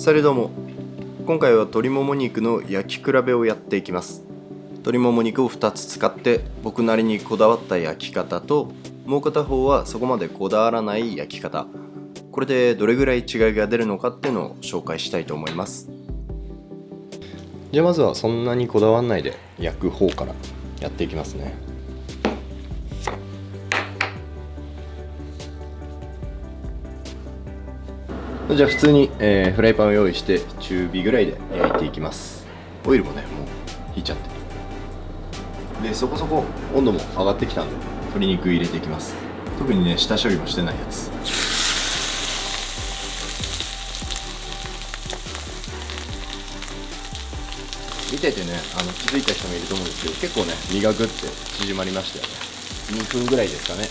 されどうも、今回は鶏もも肉の焼き比べをやっていきます。鶏もも肉を2つ使って僕なりにこだわった焼き方と、もう片方はそこまでこだわらない焼き方、これでどれぐらい違いが出るのかっていうのを紹介したいと思います。じゃあまずはそんなにこだわらないで焼く方からやっていきますね。じゃあ普通に、フライパンを用意して中火ぐらいで焼いていきます。オイルもねもう引いちゃってで、そこそこ温度も上がってきたんで鶏肉入れていきます。特にね下処理もしてないやつ。見ててね気づいた人もいると思うんですけど、結構ね身がグッて縮まりましたよね。2分ぐらいですかね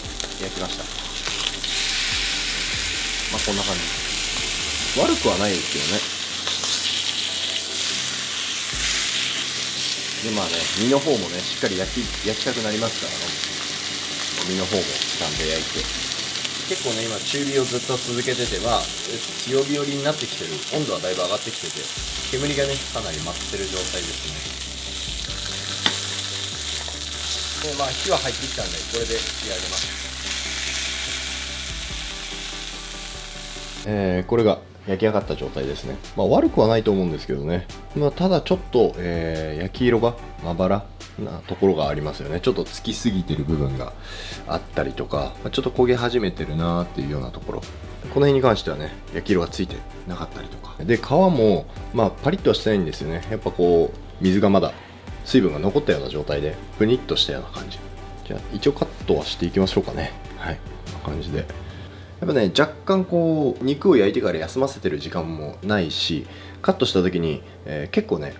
焼きました。こんな感じ、悪くはないですけどね。で身の方もねしっかり焼きたくなりますからね。身の方もちゃんと焼いて、結構ね今中火をずっと続けてては強火寄りになってきてる。温度はだいぶ上がってきてて、煙がねかなり舞ってる状態ですね。で火は入ってきたんでこれで仕上げます。これが焼き上がった状態ですね。悪くはないと思うんですけどね。ただちょっと、焼き色がまばらなところがありますよね。ちょっとつきすぎてる部分があったりとか、ちょっと焦げ始めてるなーっていうようなところ。この辺に関してはね焼き色がついてなかったりとかで、皮もパリッとはしてないんですよね。やっぱ水がまだ水分が残ったような状態でふにっとしたような感じ。じゃあ一応カットはしていきましょうかね。はい、こんな感じで。やっぱね若干肉を焼いてから休ませてる時間もないし、カットした時に、結構ね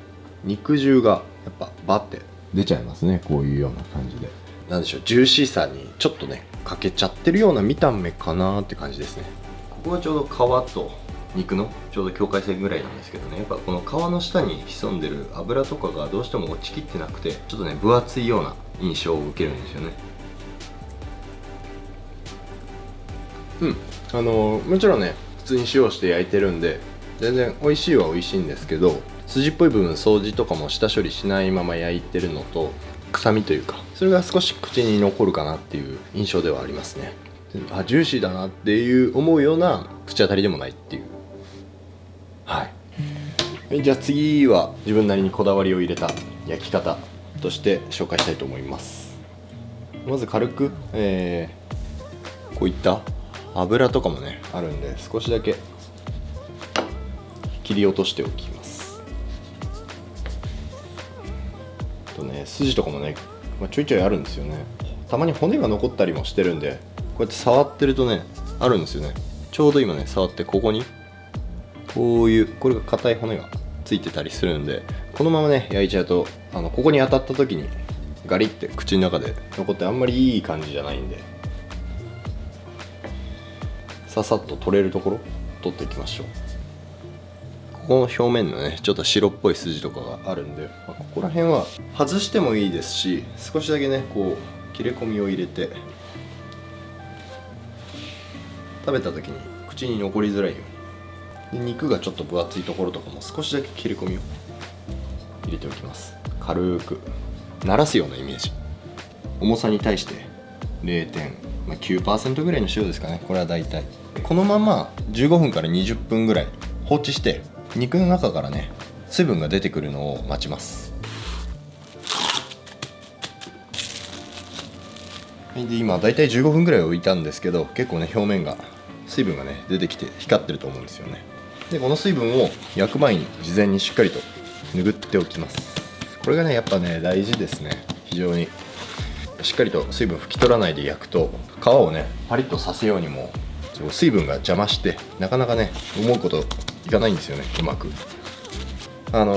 肉汁がやっぱバッて出ちゃいますね。こういうような感じで、なんでしょう、ジューシーさにちょっとね欠けちゃってるような見た目かなって感じですね。ここはちょうど皮と肉のちょうど境界線ぐらいなんですけどね、やっぱこの皮の下に潜んでる油とかがどうしても落ちきってなくて、ちょっとね分厚いような印象を受けるんですよね。もちろんね普通に塩して焼いてるんで全然美味しいは美味しいんですけど、筋っぽい部分掃除とかも下処理しないまま焼いてるのと、臭みというかそれが少し口に残るかなっていう印象ではありますね。ジューシーだなっていう思うような口当たりでもないっていう。はい、じゃあ次は自分なりにこだわりを入れた焼き方として紹介したいと思います。まず軽く、こういった油とかもねあるんで少しだけ切り落としておきます。筋とかもね、ちょいちょいあるんですよね。たまに骨が残ったりもしてるんで、こうやって触ってるとねあるんですよね。ちょうど今ね触ってここにこういうこれが硬い骨がついてたりするんで、このままね焼いちゃうとここに当たった時にガリって口の中で残ってあんまりいい感じじゃないんで、ささっと取れるところ取っていきましょう。ここの表面のねちょっと白っぽい筋とかがあるんで、ここら辺は外してもいいですし、少しだけね切れ込みを入れて食べた時に口に残りづらいように。で肉がちょっと分厚いところとかも少しだけ切れ込みを入れておきます。軽く鳴らすようなイメージ。重さに対して 0.9% ぐらいの塩ですかね。これはだいたいこのまま15分から20分ぐらい放置して肉の中からね水分が出てくるのを待ちます。で今だいたい15分ぐらい置いたんですけど、結構ね表面が水分がね出てきて光ってると思うんですよね。でこの水分を焼く前に事前にしっかりと拭っておきます。これがねやっぱね大事ですね。非常にしっかりと水分拭き取らないで焼くと、皮をねパリッとさせようにも水分が邪魔してなかなかね思うこといかないんですよね、うまく。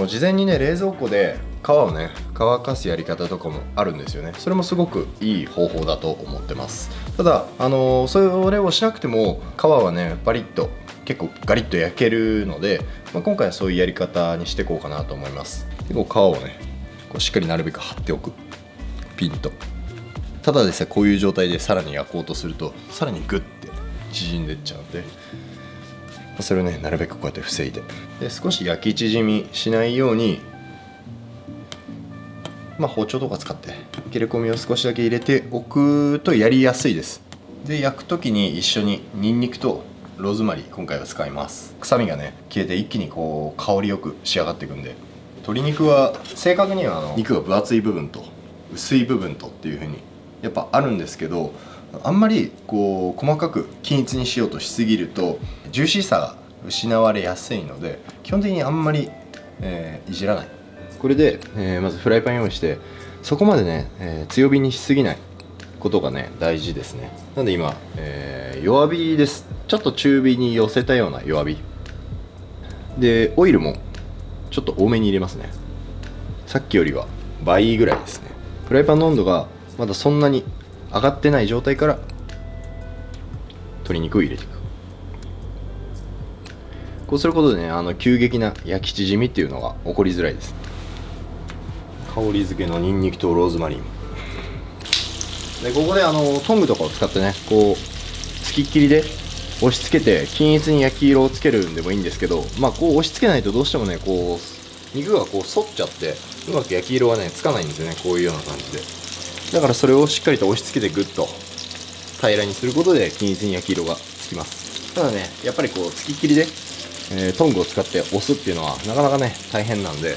事前にね冷蔵庫で皮をね乾かすやり方とかもあるんですよね。それもすごくいい方法だと思ってます。ただそれをしなくても皮はねパリッと結構ガリッと焼けるので、今回はそういうやり方にしていこうかなと思います。結構皮をねしっかりなるべく貼っておく、ピンと。ただでさえこういう状態でさらに焼こうとするとさらにグッて縮んでっちゃうので、それをねなるべくこうやって防いで、少し焼き縮みしないように、包丁とか使って切れ込みを少しだけ入れておくとやりやすいです。で焼く時に一緒にニンニクとローズマリー今回は使います。臭みがね消えて一気にこう香りよく仕上がっていくんで、鶏肉は正確には肉が分厚い部分と薄い部分とっていう風にやっぱあるんですけど、あんまりこう細かく均一にしようとしすぎるとジューシーさが失われやすいので、基本的にあんまり、いじらない。これで、まずフライパン用意して、そこまでね、強火にしすぎないことがね大事ですね。なんで今、弱火です。ちょっと中火に寄せたような弱火で、オイルもちょっと多めに入れますね。さっきよりは倍ぐらいですね。フライパンの温度がまだそんなに上がってない状態から鶏肉を入れていく。こうすることでね、急激な焼き縮みっていうのが起こりづらいです。香り付けのニンニクとローズマリーで、ここでトングとかを使ってね、こう付きっきりで押し付けて均一に焼き色をつけるんでもいいんですけど、こう押し付けないとどうしてもねこう肉がこう反っちゃってうまく焼き色がねつかないんですよね。こういうような感じで。だからそれをしっかりと押し付けてグッと平らにすることで均一に焼き色がつきます。ただねやっぱりこう付きっきりで、トングを使って押すっていうのはなかなかね大変なんで、例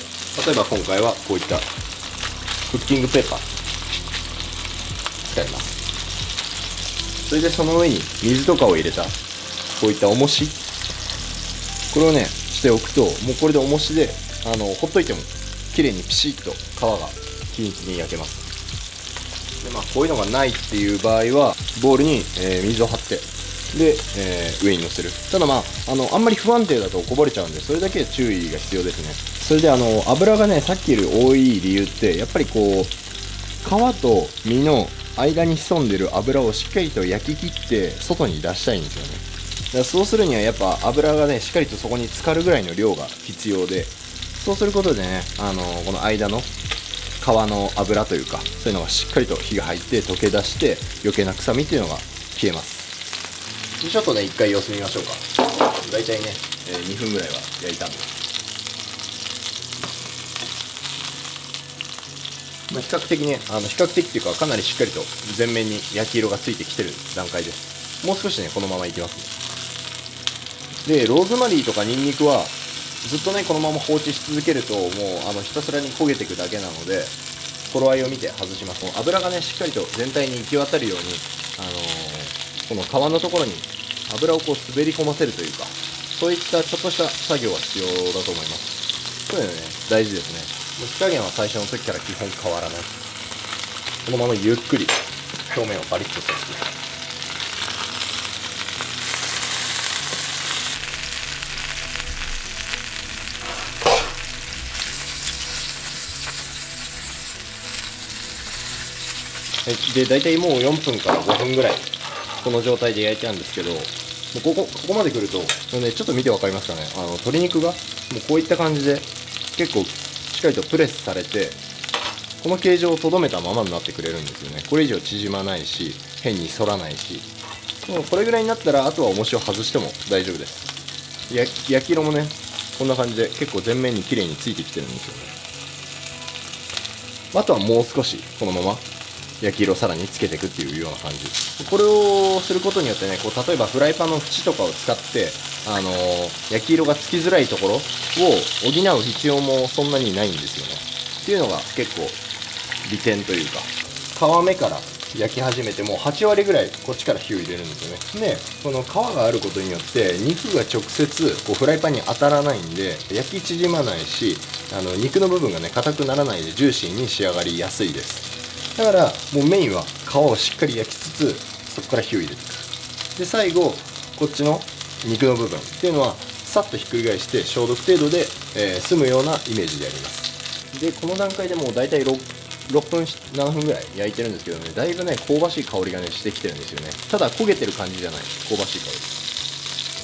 えば今回はこういったクッキングペーパー使います。それでその上に水とかを入れたこういった重し、これをねしておくと、もうこれで重しでほっといても綺麗にピシッと皮が均一に焼けます。でこういうのがないっていう場合はボウルに、水を張ってで、上に乗せる。ただあんまり不安定だとこぼれちゃうんで、それだけ注意が必要ですね。それで油がねさっきより多い理由ってやっぱりこう皮と身の間に潜んでる油をしっかりと焼き切って外に出したいんですよね。だからそうするにはやっぱ油がねしっかりとそこに浸かるぐらいの量が必要で、そうすることでねこの間の皮の油というかそういうのがしっかりと火が入って溶け出して余計な臭みっていうのが消えます。でちょっとね一回様子見ましょうか。だいたいね、2分ぐらいは焼いたんで、比較的ね比較的っていうかかなりしっかりと全面に焼き色がついてきてる段階です。もう少しねこのままいきますね。でローズマリーとかニンニクはずっとねこのまま放置し続けるともうひたすらに焦げていくだけなので、頃合いを見て外します。油がねしっかりと全体に行き渡るように、この皮のところに油をこう滑り込ませるというか、そういったちょっとした作業が必要だと思います。そういうのね大事ですね。火加減は最初の時から基本変わらない。このままゆっくり表面をパリッとさせて、はい、で大体もう4分から5分ぐらいこの状態で焼いてあるんですけど、もうここまで来ると、ね、ちょっと見て分かりますかね、鶏肉がもうこういった感じで結構しっかりとプレスされてこの形状をとどめたままになってくれるんですよね。これ以上縮まないし変に反らないし、もうこれぐらいになったらあとは重しを外しても大丈夫です。焼き色もねこんな感じで結構全面に綺麗についてきてるんですよね。あとはもう少しこのまま焼き色をさらにつけていくっていうような感じ。これをすることによってねこう例えばフライパンの縁とかを使って焼き色がつきづらいところを補う必要もそんなにないんですよね。っていうのが結構利点というか、皮目から焼き始めても8割ぐらいこっちから火を入れるんですよね。でこの皮があることによって肉が直接こうフライパンに当たらないんで焼き縮まないし、肉の部分がね硬くならないでジューシーに仕上がりやすいです。だからもうメインは皮をしっかり焼きつつそこから火を入れていく。で最後こっちの肉の部分っていうのはさっとひっくり返して消毒程度で、済むようなイメージでやります。でこの段階でもう大体6分7分ぐらい焼いてるんですけどね、だいぶね香ばしい香りがねしてきてるんですよね。ただ焦げてる感じじゃない、香ばしい香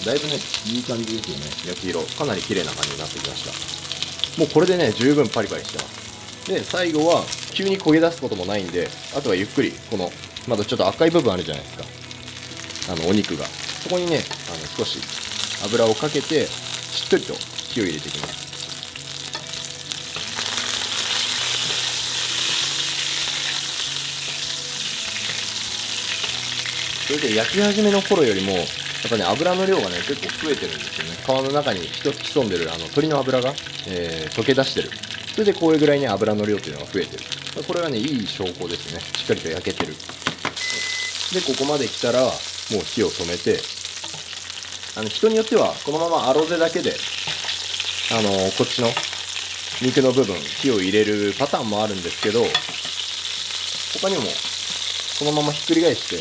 り、だいぶねいい感じですよね。焼き色かなり綺麗な感じになってきました。もうこれでね十分パリパリしてます。で最後は急に焦げ出すこともないんで、あとはゆっくりこのまだちょっと赤い部分あるじゃないですか、お肉がそこにね少し油をかけてしっとりと火を入れていきます。それで焼き始めの頃よりもやっぱね、油の量がね結構増えてるんですよね。皮の中に潜んでる鶏の油が、溶け出してる。それでこれぐらいね油の量っていうのが増えてる。これはねいい証拠ですね。しっかりと焼けてる。でここまで来たらもう火を止めて、人によってはこのままアロゼだけでこっちの肉の部分火を入れるパターンもあるんですけど、他にもこのままひっくり返して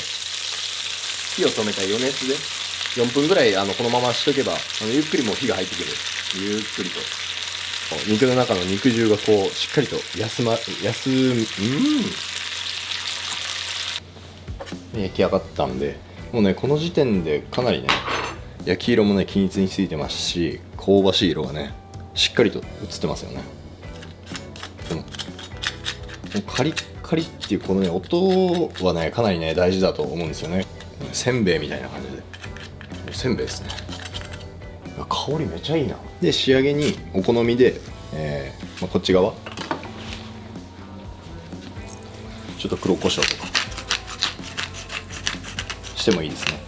火を止めた余熱で4分ぐらいこのまましとけばゆっくりもう火が入ってくる。ゆっくりと肉の中の肉汁がこうしっかりと焼き上がったんで、もうねこの時点でかなりね焼き色もね均一についてますし、香ばしい色がねしっかりと映ってますよね。でもカリッカリっていうこのね音はねかなりね大事だと思うんですよね。せんべいみたいな感じでせんべいですね。香りめちゃいいな。で仕上げにお好みで、こっち側ちょっと黒胡椒とかしてもいいですね。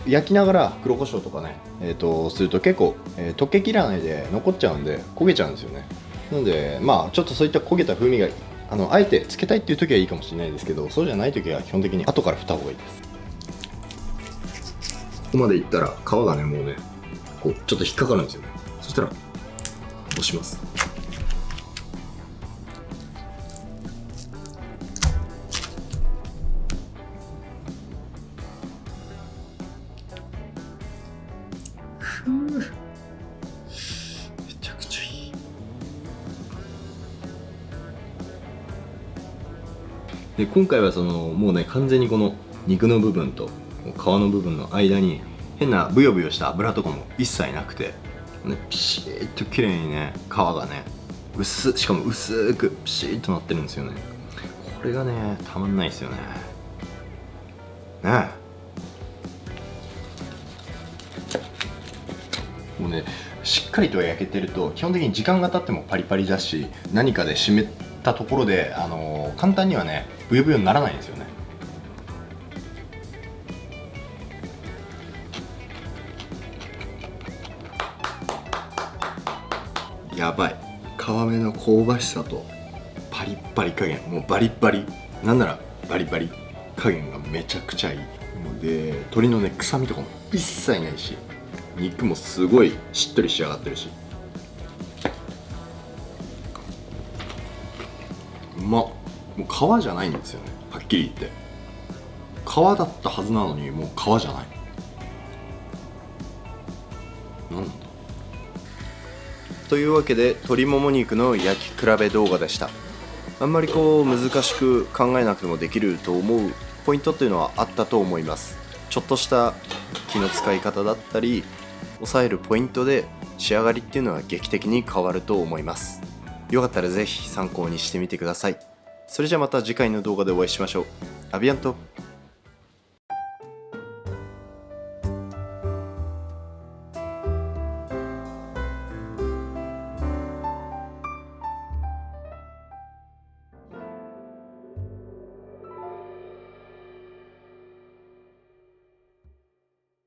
焼きながら黒胡椒とかねすると結構、溶けきらないで残っちゃうんで焦げちゃうんですよね。なのでちょっとそういった焦げた風味があえてつけたいっていう時はいいかもしれないですけど、そうじゃない時は基本的に後から振った方がいいです。ここまでいったら皮がねもうねこうちょっと引っかかるんですよね。そしたら押します。めちゃくちゃいい。で今回はもうね完全にこの肉の部分と皮の部分の間に変なブヨブヨした油とかも一切なくて、ね、ピシッと綺麗にね皮がねしかも薄くピシッとなってるんですよね。これがねたまんないですよね。ねもうねしっかりと焼けてると基本的に時間が経ってもパリパリだし、何かで湿ったところで、簡単にはねブヨブヨにならないんですよね。やばい。皮目の香ばしさとパリッパリ加減、もうバリッバリ、なんならバリバリ加減がめちゃくちゃいいので、鶏のね臭みとかも一切ないし、肉もすごいしっとり仕上がってるし、うまっ。もう皮じゃないんですよね、はっきり言って。皮だったはずなのにもう皮じゃない。なんだというわけで鶏もも肉の焼き比べ動画でした。あんまりこう難しく考えなくてもできると思うポイントっていうのはあったと思います。ちょっとした気の使い方だったり抑えるポイントで仕上がりっていうのは劇的に変わると思います。よかったらぜひ参考にしてみてください。それじゃまた次回の動画でお会いしましょう。アビアント。